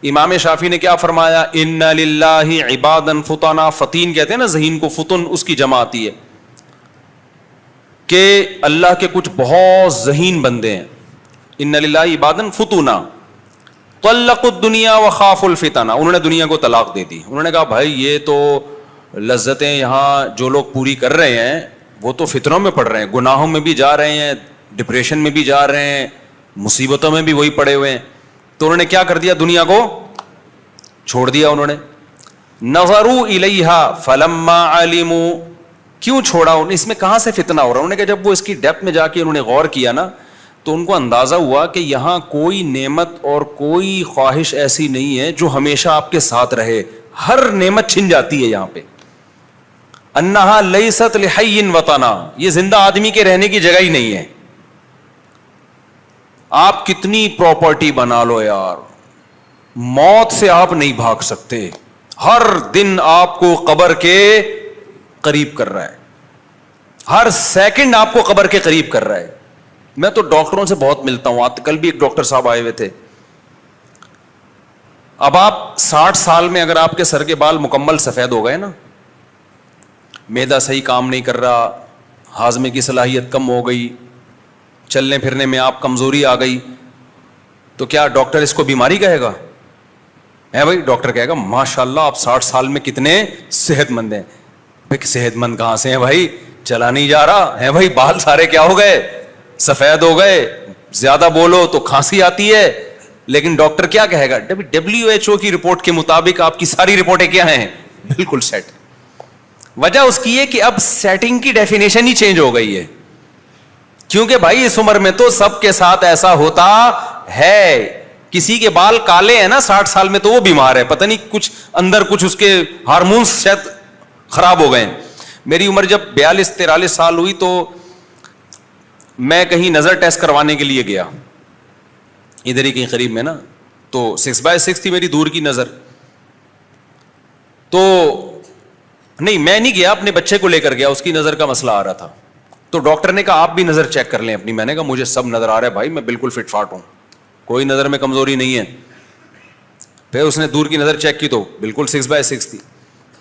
امام شافعی نے کیا فرمایا؟ ان للہ عبادا فطنا. فطین کہتے ہیں نا ذہین کو، فطن اس کی جمع آتی ہے کہ اللہ کے کچھ بہت ذہین بندے ہیں. ان للہ عبادا فطنا طلقوا الدنیا وخافوا الفتنہ. انہوں نے دنیا کو طلاق دے دی. انہوں نے کہا بھائی یہ تو لذتیں یہاں جو لوگ پوری کر رہے ہیں وہ تو فتنوں میں پڑ رہے ہیں، گناہوں میں بھی جا رہے ہیں، ڈپریشن میں بھی جا رہے ہیں، مصیبتوں میں بھی وہی پڑے ہوئے ہیں. تو انہوں نے کیا کر دیا؟ دنیا کو چھوڑ دیا. انہوں نے نظروا الیہا فلما علموا. کیوں چھوڑا؟ اس میں کہاں سے فتنہ ہو رہا ہے؟ انہوں نے کہا جب وہ اس کی ڈیپتھ میں جا کے انہوں نے غور کیا نا تو ان کو اندازہ ہوا کہ یہاں کوئی نعمت اور کوئی خواہش ایسی نہیں ہے جو ہمیشہ آپ کے ساتھ رہے. ہر نعمت چھن جاتی ہے یہاں پہ. انہا لیست لحی وطنا. یہ زندہ آدمی کے رہنے کی جگہ ہی نہیں ہے. آپ کتنی پراپرٹی بنا لو یار، موت سے آپ نہیں بھاگ سکتے. ہر دن آپ کو قبر کے قریب کر رہا ہے، ہر سیکنڈ آپ کو قبر کے قریب کر رہا ہے. میں تو ڈاکٹروں سے بہت ملتا ہوں. کل بھی ایک ڈاکٹر صاحب آئے ہوئے تھے. اب آپ 60 سال میں اگر آپ کے سر کے بال مکمل سفید ہو گئے نا، معدہ صحیح کام نہیں کر رہا، ہاضمے کی صلاحیت کم ہو گئی، چلنے پھرنے میں آپ کمزوری آ گئی، تو کیا ڈاکٹر اس کو بیماری کہے گا؟ ہے بھائی، ڈاکٹر کہے گا ماشاء اللہ آپ 60 سال میں کتنے صحت مند ہیں. صحت مند کہاں سے ہیں بھائی؟ چلا نہیں جا رہا ہے بھائی، بال سارے کیا ہو گئے؟ سفید ہو گئے. زیادہ بولو تو کھانسی آتی ہے. لیکن ڈاکٹر کیا کہے گا؟ WHO کی رپورٹ کے مطابق آپ کی ساری رپورٹیں کیا ہیں؟ بالکل سیٹ. وجہ اس کی ہے کہ اب سیٹنگ کی ڈیفینیشن ہی چینج ہو گئی ہے. کیونکہ بھائی اس عمر میں تو سب کے ساتھ ایسا ہوتا ہے. کسی کے بال کالے ہیں نا 60 سال میں تو وہ بیمار ہے، پتہ نہیں کچھ اندر کچھ اس کے ہارمونز شاید خراب ہو گئے ہیں. میری عمر جب 42-43 سال ہوئی تو میں کہیں نظر ٹیسٹ کروانے کے لیے گیا، ادھر ہی کہیں قریب میں نا، تو 6/6 تھی میری دور کی نظر. تو نہیں میں نہیں گیا، اپنے بچے کو لے کر گیا، اس کی نظر کا مسئلہ آ رہا تھا. تو ڈاکٹر نے کہا آپ بھی نظر چیک کر لیں اپنی. میں نے کہا مجھے سب نظر آ رہا ہے بھائی، میں بالکل فٹ فاٹ ہوں، کوئی نظر میں کمزوری نہیں ہے. پھر اس نے دور کی نظر چیک کی تو بالکل 6/6 تھی.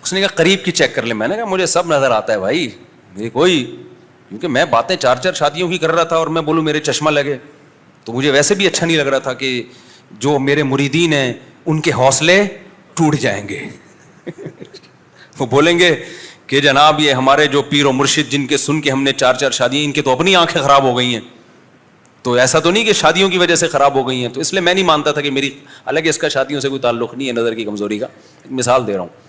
اس نے کہا قریب کی چیک کر لیں. میں نے کہا مجھے سب نظر آتا ہے بھائی، یہ کوئی، کیونکہ میں باتیں 4 شادیوں کی کر رہا تھا اور میں بولوں میرے چشمہ لگے تو مجھے ویسے بھی اچھا نہیں لگ رہا تھا کہ جو میرے مریدین ہیں ان کے حوصلے ٹوٹ جائیں گے. وہ بولیں گے کہ جناب یہ ہمارے جو پیر و مرشد جن کے سن کے ہم نے 4 شادیاں، ان کے تو اپنی آنکھیں خراب ہو گئی ہیں، تو ایسا تو نہیں کہ شادیوں کی وجہ سے خراب ہو گئی ہیں. تو اس لیے میں نہیں مانتا تھا کہ میری، حالانکہ اس کا شادیوں سے کوئی تعلق نہیں ہے، نظر کی کمزوری کا ایک مثال دے رہا ہوں.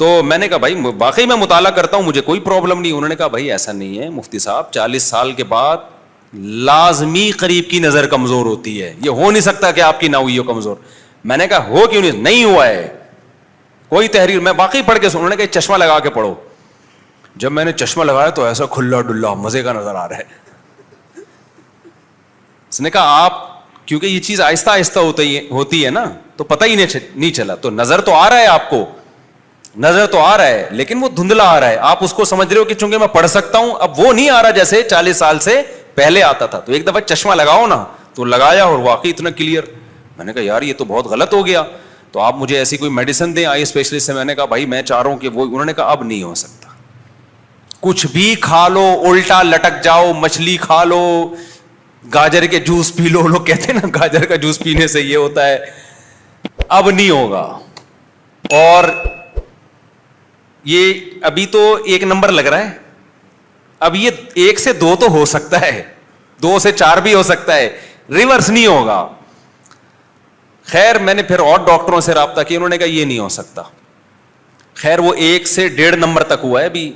تو میں نے کہا بھائی واقعی میں مطالعہ کرتا ہوں، مجھے کوئی پرابلم نہیں. انہوں نے کہا بھائی ایسا نہیں ہے مفتی صاحب، 40 سال کے بعد لازمی قریب کی نظر کمزور ہوتی ہے، یہ ہو نہیں سکتا کہ آپ کی نہ ہوئی ہو کمزور. میں نے کہا ہو کیوں نہیں ہوا ہے کوئی تحریر. میں واقعی پڑھ کے انہوں نے کہا چشمہ لگا کے پڑھو. جب میں نے چشمہ لگایا تو ایسا کھلا ڈلا مزے کا نظر آ رہا ہے. اس نے کہا آپ، کیونکہ یہ چیز آہستہ آہستہ ہوتی ہے نا تو پتہ ہی نہیں چلا. تو نظر تو آ رہا ہے آپ کو، نظر تو آ رہا ہے لیکن وہ دھندلا آ رہا ہے. آپ اس کو سمجھ رہے ہو کہ چونکہ میں پڑھ سکتا ہوں، اب وہ نہیں آ رہا جیسے 40 سال سے پہلے آتا تھا. تو ایک دفعہ چشمہ لگاؤ نا، تو لگایا اور واقعی اتنا کلیئر. میں نے کہا یار یہ تو بہت غلط ہو گیا، تو آپ مجھے ایسی کوئی میڈیسن دیں آئی اسپیشلسٹ سے. میں نے کہا بھائی میں چاہ رہا ہوں کہ وہ، انہوں نے کہا اب نہیں ہو سکتا، کچھ بھی کھا لو الٹا لٹک جاؤ، مچھلی کھا لو، گاجر کے جوس پی لو، لوگ کہتے ہیں نا گاجر کا جوس پینے سے یہ ہوتا ہے، اب نہیں ہوگا. اور یہ ابھی تو 1 نمبر لگ رہا ہے، اب یہ 1 سے 2 تو ہو سکتا ہے، 2 سے 4 بھی ہو سکتا ہے، ریورس نہیں ہوگا. خیر میں نے پھر اور ڈاکٹروں سے رابطہ کیا، انہوں نے کہا یہ نہیں ہو سکتا. خیر وہ 1 سے 1.5 نمبر تک ہوا ہے، ابھی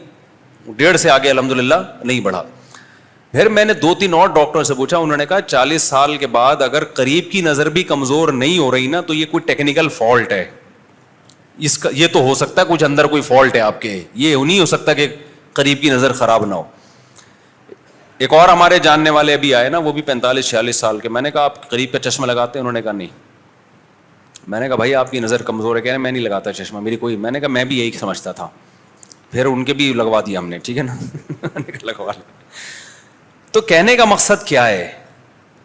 1.5 سے آگے الحمدللہ نہیں بڑھا. پھر میں نے 2-3 اور ڈاکٹروں سے پوچھا، انہوں نے کہا 40 سال کے بعد اگر قریب کی نظر بھی کمزور نہیں ہو رہی نا تو یہ کوئی ٹیکنیکل فالٹ ہے. اس کا یہ تو ہو سکتا ہے کچھ اندر کوئی فالٹ ہے آپ کے، یہ نہیں ہو سکتا کہ قریب کی نظر خراب نہ ہو. ایک اور ہمارے جاننے والے ابھی آئے نا، وہ بھی 45-46 سال کے. میں نے کہا آپ قریب کا چشمہ لگاتے ہیں؟ انہوں نے کہا نہیں. میں نے کہا بھائی آپ کی نظر کمزور ہے. کہہ رہے میں نہیں لگاتا چشمہ، میری کوئی. میں نے کہا میں بھی یہی سمجھتا تھا. پھر ان کے بھی لگوا دیا ہم نے، ٹھیک ہے نا. لگوا لیا. تو کہنے کا مقصد کیا ہے،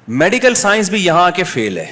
میڈیکل سائنس بھی یہاں آ کے فیل ہے.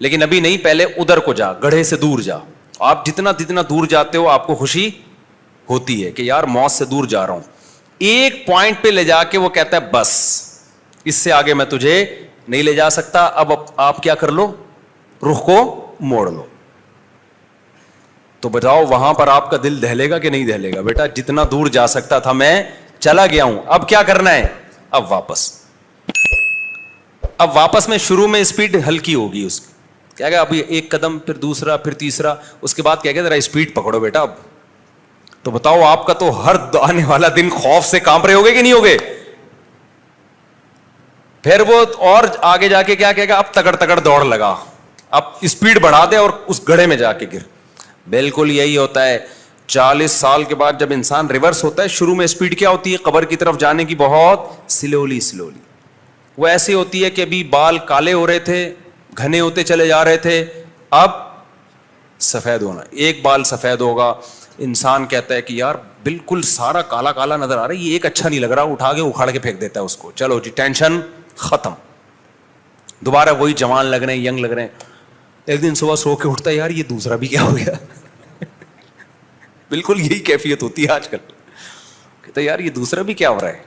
لیکن ابھی نہیں, پہلے ادھر کو جا, گڑھے سے دور جا. آپ جتنا دور جاتے ہو آپ کو خوشی ہوتی ہے کہ یار موت سے دور جا رہا ہوں. ایک پوائنٹ پہ لے جا کے وہ کہتا ہے بس اس سے آگے میں تجھے نہیں لے جا سکتا, اب آپ کیا کر لو, رخ کو موڑ لو. تو بتاؤ وہاں پر آپ کا دل دہلے گا کہ نہیں دہلے گا؟ بیٹا جتنا دور جا سکتا تھا میں چلا گیا ہوں, اب کیا کرنا ہے, اب واپس میں شروع میں اسپیڈ ہلکی ہوگی اس کی, کیا کہ ابھی ایک قدم, پھر دوسرا, پھر تیسرا, اس کے بعد کیا کہ ذرا اسپیڈ پکڑو بیٹا اب. تو بتاؤ آپ کا تو ہر آنے والا دن خوف سے کانپ رہے ہوگے کہ نہیں ہوگے؟ پھر وہ اور آگے جا کے کیا کہے گا, اب تگڑ دوڑ لگا, اب اسپیڈ بڑھا دے اور اس گڑھے میں جا کے گر. بالکل یہی ہوتا ہے 40 سال کے بعد جب انسان ریورس ہوتا ہے. شروع میں اسپیڈ کیا ہوتی ہے, قبر کی طرف جانے کی, بہت سلولی. وہ ایسی ہوتی ہے کہ ابھی بال کالے ہو رہے تھے, گھنے ہوتے چلے جا رہے تھے, اب سفید ہونا, ایک بال سفید ہوگا. انسان کہتا ہے کہ یار بالکل سارا کالا کالا نظر آ رہا ہے, یہ ایک اچھا نہیں لگ رہا, اٹھا کے اکھاڑ کے پھینک دیتا ہے اس کو. چلو جی ٹینشن ختم, دوبارہ وہی جوان لگ رہے ہیں, ینگ لگ رہے ہیں. ایک دن صبح سو کے اٹھتا ہے, یار یہ دوسرا بھی کیا ہو گیا. بالکل یہی کیفیت ہوتی ہے آج کل. کہتا ہے یار یہ دوسرا بھی کیا ہو رہا ہے,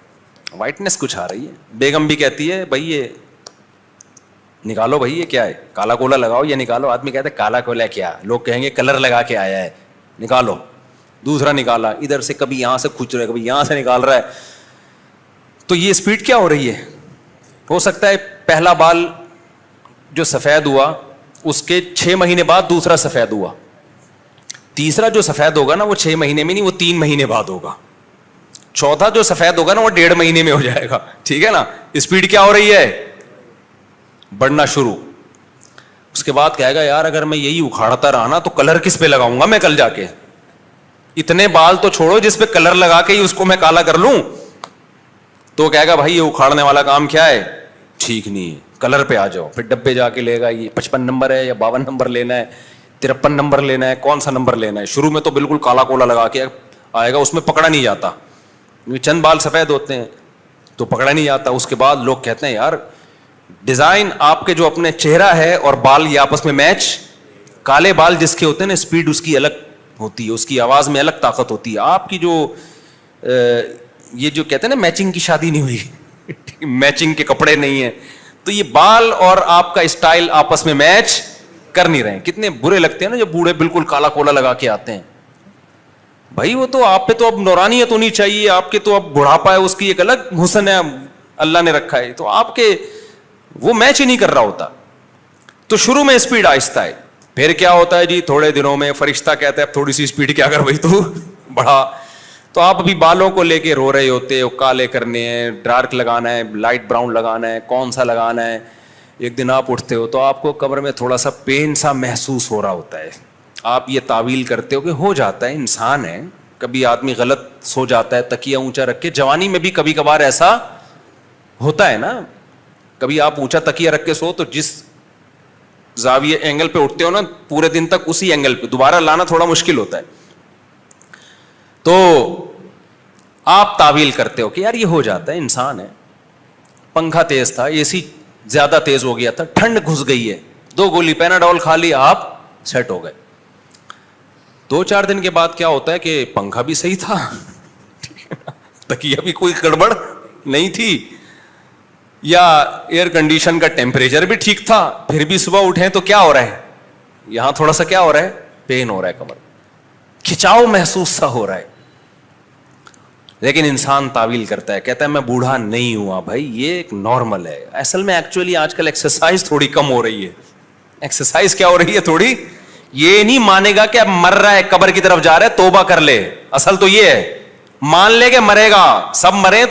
وائٹنس کچھ آ رہی ہے. بیگم بھی کہتی ہے بھائی یہ نکالو, بھائی یہ کیا ہے, کالا کولا لگاؤ, یہ نکالو. آدمی کہتا ہے کالا کولا کیا, لوگ کہیں گے کلر لگا کے آیا ہے, نکالو. دوسرا نکالا, ادھر سے کبھی یہاں سے کھچ رہا ہے, کبھی یہاں سے نکال رہا ہے. تو یہ اسپیڈ کیا ہو رہی ہے؟ ہو سکتا ہے پہلا بال جو سفید ہوا اس کے 6 مہینے بعد دوسرا سفید ہوا, تیسرا جو سفید ہوگا نا وہ 6 مہینے میں نہیں, وہ 3 مہینے بعد ہوگا. چوتھا جو سفید ہوگا نا وہ 1.5 مہینے میں ہو جائے گا. ٹھیک ہے نا, اسپیڈ کیا ہو رہی ہے, بڑھنا شروع. اس کے بعد کہے گا یار اگر میں یہی اکھاڑتا رہا نا تو کلر کس پہ لگاؤں گا میں کل جا کے, اتنے بال تو چھوڑو جس پہ کلر لگا کے ہی اس کو میں کالا کر لوں. تو کہے گا بھائی یہ اکھاڑنے والا کام کیا ہے, ٹھیک نہیں ہے, کلر پہ آ جاؤ. پھر ڈبے جا کے لے گا, یہ 55 نمبر ہے یا 52 نمبر لینا ہے, 53 نمبر لینا ہے, کون سا نمبر لینا ہے. شروع میں تو بالکل کالا کولا لگا کے آئے گا, اس میں پکڑا نہیں جاتا, چند بال سفید ہوتے ہیں تو پکڑا نہیں جاتا. اس کے بعد لوگ کہتے ہیں یار ڈیزائن آپ کے جو اپنے چہرہ ہے اور بال یہ آپس میں میچ, کالے بال جس کے ہوتے ہیں نا اسپیڈ اس کی الگ ہوتی ہے, اس کی آواز میں الگ طاقت ہوتی ہے. آپ کی جو یہ جو کہتے ہیں نا میچنگ کی شادی نہیں ہوئی, میچنگ کے کپڑے نہیں ہیں, تو یہ بال اور آپ کا اسٹائل آپس میں میچ کر نہیں رہے ہیں. کتنے برے لگتے ہیں نا جب بوڑھے بالکل کالا کولا لگا کے آتے ہیں. بھائی وہ تو آپ پہ تو اب نورانیت ہونی چاہیے, آپ کے تو اب بڑھاپا ہے, اس کی ایک الگ حسن ہے اللہ نے رکھا ہے, تو آپ کے وہ میچ ہی نہیں کر رہا ہوتا. تو شروع میں اسپیڈ آہستہ ہے, پھر کیا ہوتا ہے جی تھوڑے دنوں میں فرشتہ کہتا ہے اب تھوڑی سی اسپیڈ کیا کر بھائی تو بڑھا. تو آپ ابھی بالوں کو لے کے رو رہے ہوتے ہو, کالے کرنے ہیں, ڈارک لگانا ہے, لائٹ براؤن لگانا ہے, کون سا لگانا ہے. ایک دن آپ اٹھتے ہو تو آپ کو کمر میں تھوڑا سا پین سا محسوس ہو رہا ہوتا ہے. آپ یہ تعویل کرتے ہو کہ ہو جاتا ہے, انسان ہے, کبھی آدمی غلط سو جاتا ہے تکیہ اونچا رکھ کے. جوانی میں بھی کبھی کبھار ایسا ہوتا ہے نا, کبھی آپ اونچا تکیہ رکھ کے سو تو جس زاویے اینگل پہ اٹھتے ہو نا پورے دن تک اسی اینگل پہ دوبارہ لانا تھوڑا مشکل ہوتا ہے. تو آپ تعویل کرتے ہو کہ یار یہ ہو جاتا ہے, انسان ہے. پنکھا تیز تھا, اے سی زیادہ تیز ہو گیا تھا, ٹھنڈ گھس گئی ہے, 2 گولی پیناڈول کھا لی, آپ سیٹ ہو گئے. 2-4 دن کے بعد کیا ہوتا ہے کہ پنکھا بھی صحیح تھا, تکیہ بھی کوئی گڑبڑ نہیں تھی, یا ایئر کنڈیشن کا ٹیمپریچر بھی ٹھیک تھا, پھر بھی صبح اٹھے تو کیا ہو رہا ہے, یہاں تھوڑا سا کیا ہو رہا ہے, پین ہو رہا ہے, کمر کھچاؤ محسوس سا ہو رہا ہے. لیکن انسان تعویل کرتا ہے, کہتا ہے میں بوڑھا نہیں ہوا. بھائی یہ ایک نارمل ہے. اصل میں ایکچولی آج کل ایکسرسائز تھوڑی کم ہو رہی ہے. ایکسرسائز کیا ہو رہی ہے تھوڑی, یہ نہیں مانے گا کہ اب مر رہا ہے, قبر کی طرف جا رہا ہے, توبہ کر لے. اصل تو یہ ہے مان لے کہ مرے گا, سب مرے